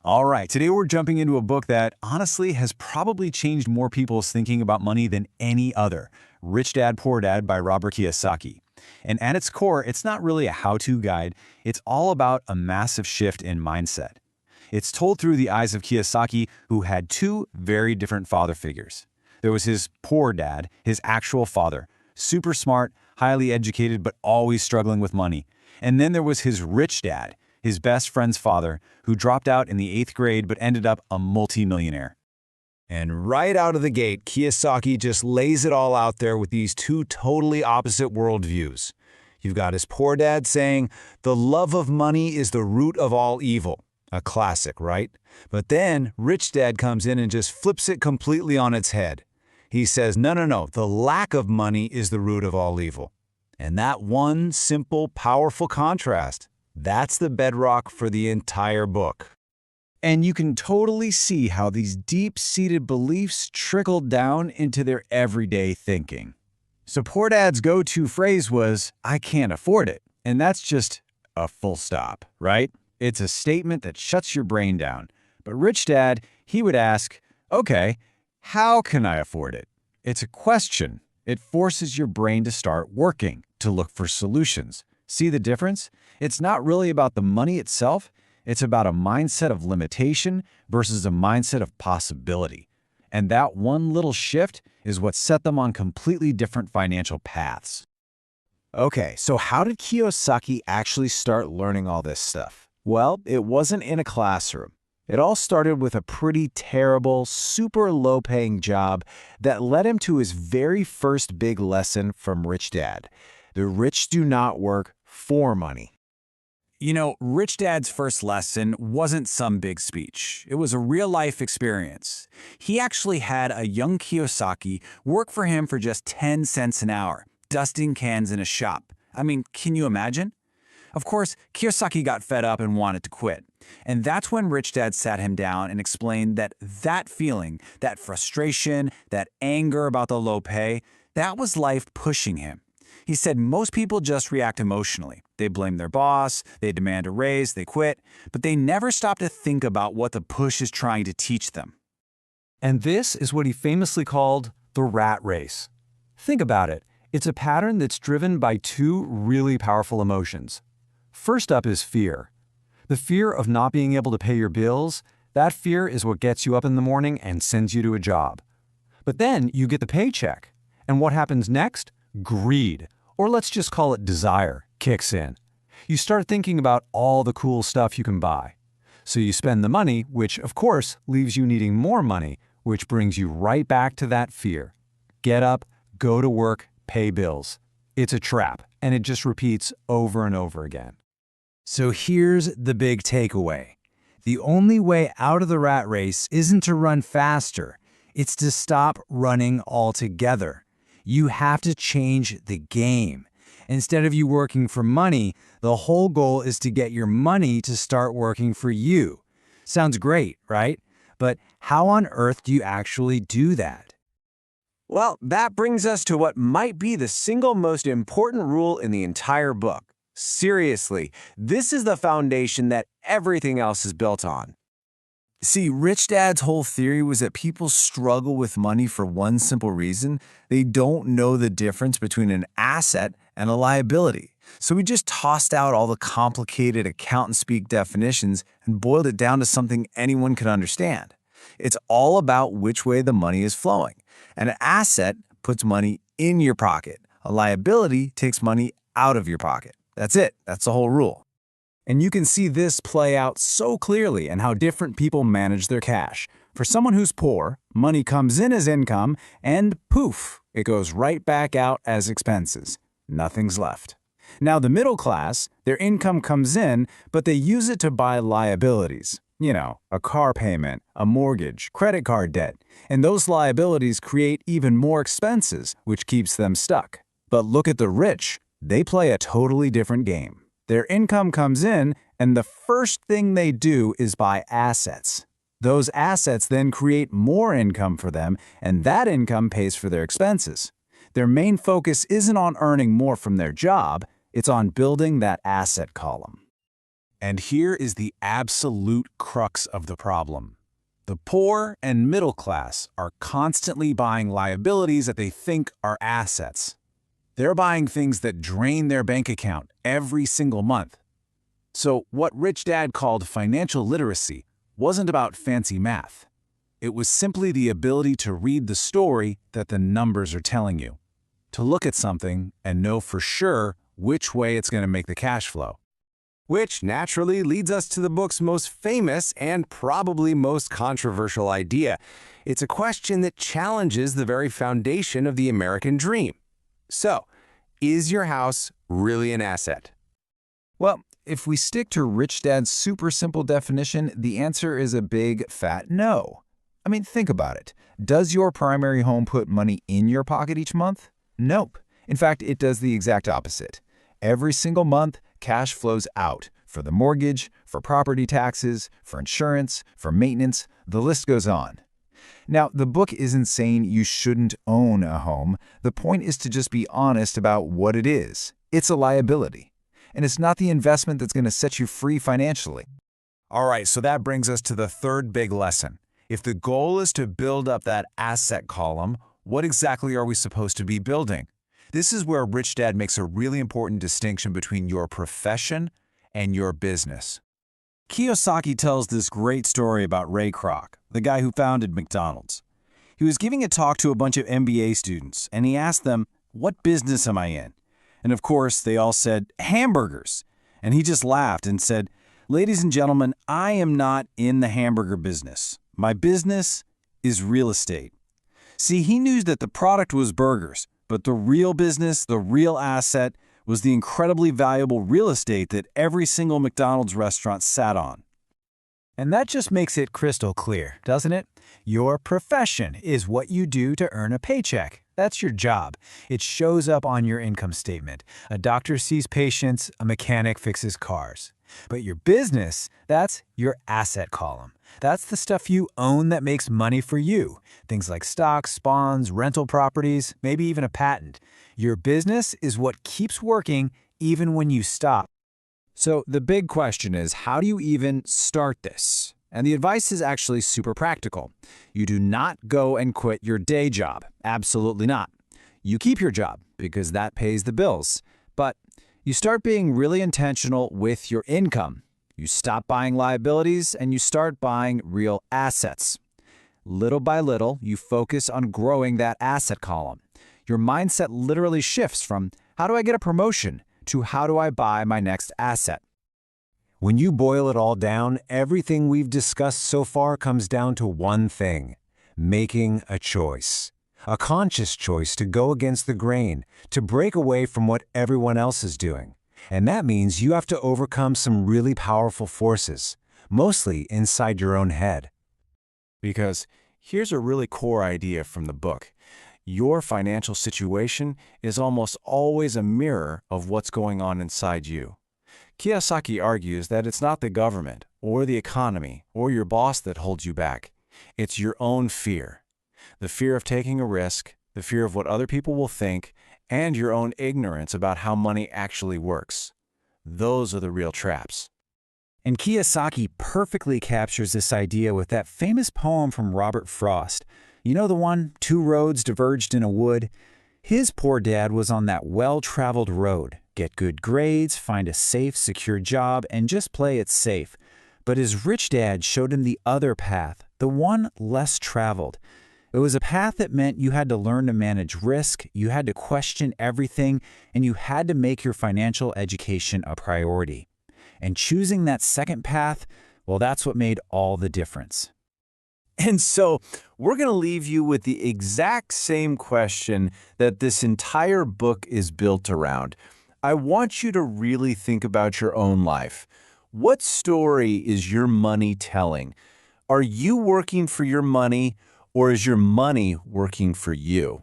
All right, today we're jumping into a book that honestly has probably changed more people's thinking about money than any other, Rich Dad, Poor Dad by Robert Kiyosaki. And at its core, it's not really a how-to guide, it's all about a massive shift in mindset. It's told through the eyes of Kiyosaki, who had two very different father figures. There was his poor dad, his actual father, super smart, highly educated, but always struggling with money. And then there was his rich dad, his best friend's father, who dropped out in the 8th grade but ended up a multimillionaire. And right out of the gate, Kiyosaki just lays it all out there with these two totally opposite worldviews. You've got his poor dad saying, "The love of money is the root of all evil." A classic, right? But then Rich Dad comes in and just flips it completely on its head. He says, no, the lack of money is the root of all evil. And that one simple, powerful contrast, that's the bedrock for the entire book. And you can totally see how these deep-seated beliefs trickled down into their everyday thinking. So Poor Dad's go-to phrase was, "I can't afford it." And that's just a full stop, right? It's a statement that shuts your brain down. But Rich Dad, he would ask, "Okay, how can I afford it?" It's a question. It forces your brain to start working, to look for solutions. See the difference? It's not really about the money itself. It's about a mindset of limitation versus a mindset of possibility. And that one little shift is what set them on completely different financial paths. Okay, so how did Kiyosaki actually start learning all this stuff? Well, it wasn't in a classroom. It all started with a pretty terrible, super low-paying job that led him to his very first big lesson from Rich Dad. The rich do not work for money. You know, Rich Dad's first lesson wasn't some big speech. It was a real-life experience. He actually had a young Kiyosaki work for him for just 10 cents an hour, dusting cans in a shop. I mean, can you imagine? Of course, Kiyosaki got fed up and wanted to quit. And that's when Rich Dad sat him down and explained that feeling, that frustration, that anger about the low pay, that was life pushing him. He said most people just react emotionally. They blame their boss, they demand a raise, they quit, but they never stop to think about what the push is trying to teach them. And this is what he famously called the rat race. Think about it. It's a pattern that's driven by two really powerful emotions. First up is fear. The fear of not being able to pay your bills, that fear is what gets you up in the morning and sends you to a job. But then you get the paycheck. And what happens next? Greed, or let's just call it desire, kicks in. You start thinking about all the cool stuff you can buy. So you spend the money, which of course leaves you needing more money, which brings you right back to that fear. Get up, go to work, pay bills. It's a trap, and it just repeats over and over again. So here's the big takeaway. The only way out of the rat race isn't to run faster. It's to stop running altogether. You have to change the game. Instead of you working for money, the whole goal is to get your money to start working for you. Sounds great, right? But how on earth do you actually do that? Well, that brings us to what might be the single most important rule in the entire book. Seriously, this is the foundation that everything else is built on. See, Rich Dad's whole theory was that people struggle with money for one simple reason. They don't know the difference between an asset and a liability. So he just tossed out all the complicated accountant-speak definitions and boiled it down to something anyone could understand. It's all about which way the money is flowing. An asset puts money in your pocket. A liability takes money out of your pocket. That's it. That's the whole rule. And you can see this play out so clearly in how different people manage their cash. For someone who's poor, money comes in as income, and poof, it goes right back out as expenses. Nothing's left. Now, the middle class, their income comes in, but they use it to buy liabilities. You know, a car payment, a mortgage, credit card debt. And those liabilities create even more expenses, which keeps them stuck. But look at the rich. They play a totally different game. Their income comes in, and the first thing they do is buy assets. Those assets then create more income for them, and that income pays for their expenses. Their main focus isn't on earning more from their job, it's on building that asset column. And here is the absolute crux of the problem. The poor and middle class are constantly buying liabilities that they think are assets. They're buying things that drain their bank account every single month. So what Rich Dad called financial literacy wasn't about fancy math. It was simply the ability to read the story that the numbers are telling you, to look at something and know for sure which way it's going to make the cash flow. Which naturally leads us to the book's most famous and probably most controversial idea. It's a question that challenges the very foundation of the American dream. So, is your house really an asset? Well, if we stick to Rich Dad's super simple definition, the answer is a big, fat no. I mean, think about it. Does your primary home put money in your pocket each month? Nope. In fact, it does the exact opposite. Every single month, cash flows out for the mortgage, for property taxes, for insurance, for maintenance, the list goes on. Now, the book isn't saying you shouldn't own a home. The point is to just be honest about what it is. It's a liability. And it's not the investment that's going to set you free financially. All right, so that brings us to the third big lesson. If the goal is to build up that asset column, what exactly are we supposed to be building? This is where Rich Dad makes a really important distinction between your profession and your business. Kiyosaki tells this great story about Ray Kroc, the guy who founded McDonald's. He was giving a talk to a bunch of MBA students, and he asked them, "What business am I in?" And of course, they all said, "Hamburgers." And he just laughed and said, "Ladies and gentlemen, I am not in the hamburger business. My business is real estate." See, he knew that the product was burgers, but the real business, the real asset, was the incredibly valuable real estate that every single McDonald's restaurant sat on. And that just makes it crystal clear, doesn't it? Your profession is what you do to earn a paycheck. That's your job. It shows up on your income statement. A doctor sees patients, a mechanic fixes cars. But your business, that's your asset column. That's the stuff you own that makes money for you. Things like stocks, bonds, rental properties, maybe even a patent. Your business is what keeps working even when you stop. So the big question is, how do you even start this? And the advice is actually super practical. You do not go and quit your day job. Absolutely not. You keep your job because that pays the bills. But you start being really intentional with your income. You stop buying liabilities and you start buying real assets. Little by little, you focus on growing that asset column. Your mindset literally shifts from, how do I get a promotion, to how do I buy my next asset? When you boil it all down, everything we've discussed so far comes down to one thing: making a choice. A conscious choice to go against the grain, to break away from what everyone else is doing. And that means you have to overcome some really powerful forces, mostly inside your own head. Because here's a really core idea from the book. Your financial situation is almost always a mirror of what's going on inside you. Kiyosaki argues that it's not the government or the economy or your boss that holds you back. It's your own fear. The fear of taking a risk, the fear of what other people will think, and your own ignorance about how money actually works. Those are the real traps. And Kiyosaki perfectly captures this idea with that famous poem from Robert Frost. You know the one, "Two roads diverged in a wood"? His poor dad was on that well-traveled road. Get good grades, find a safe, secure job, and just play it safe. But his rich dad showed him the other path, the one less traveled. It was a path that meant you had to learn to manage risk, you had to question everything, and you had to make your financial education a priority. And choosing that second path, well, that's what made all the difference. And so we're going to leave you with the exact same question that this entire book is built around. I want you to really think about your own life. What story is your money telling? Are you working for your money, or is your money working for you?